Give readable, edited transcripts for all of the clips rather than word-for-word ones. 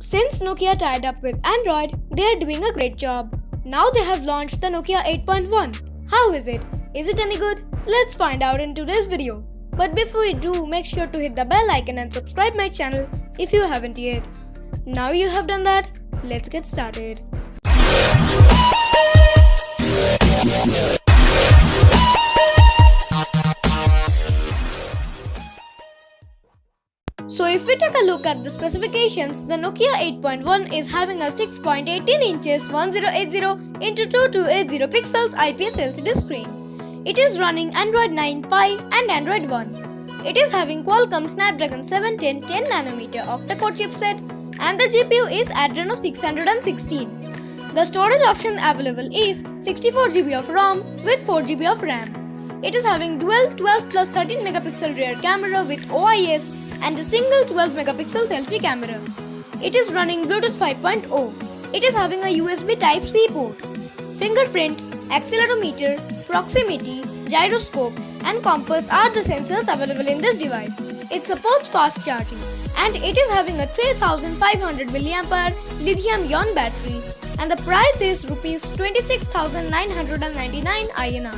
Since Nokia tied up with Android, they are doing a great job. Now they have launched the Nokia 8.1. How is it? Is it any good? Let's find out in today's video. But before we do, make sure to hit the bell icon and subscribe my channel if you haven't yet. Now you have done that, let's get started. So if we take a look at the specifications, the Nokia 8.1 is having a 6.18 inches 1080 into 2280 pixels IPS LCD screen. It is running Android 9 Pie and Android 1. It is having Qualcomm Snapdragon 710 10nm octa-core chipset and the GPU is Adreno 616. The storage option available is 64GB of ROM with 4GB of RAM. It is having dual 12 plus 13 megapixel rear camera with OIS and a single 12 megapixel selfie camera. It is running Bluetooth 5.0. It is having a USB Type-C port. Fingerprint, accelerometer, proximity, gyroscope and compass are the sensors available in this device. It supports fast charging and it is having a 3500 mAh lithium-ion battery and the price is Rs 26,999 INR.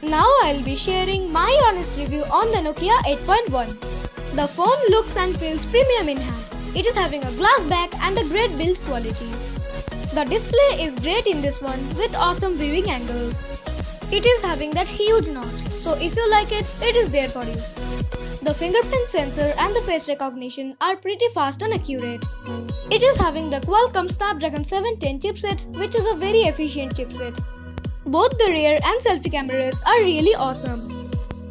Now I'll be sharing my honest review on the Nokia 8.1. The phone looks and feels premium in hand. It is having a glass back and a great build quality. The display is great in this one with awesome viewing angles. It is having that huge notch, so if you like it, it is there for you. The fingerprint sensor and the face recognition are pretty fast and accurate. It is having the Qualcomm Snapdragon 710 chipset, which is a very efficient chipset. Both the rear and selfie cameras are really awesome.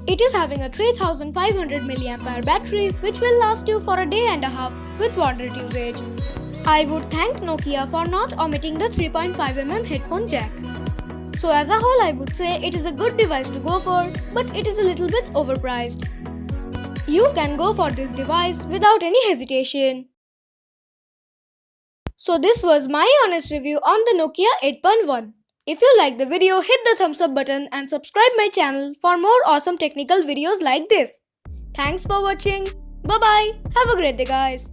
It is having a 3500 mAh battery which will last you for a day and a half with moderate usage. I would thank Nokia for not omitting the 3.5mm headphone jack. So as a whole I would say it is a good device to go for, but it is a little bit overpriced. You can go for this device without any hesitation. So this was my honest review on the Nokia 8.1. If you like the video, hit the thumbs up button and subscribe my channel for more awesome technical videos like this. Thanks for watching. Bye bye. Have a great day guys.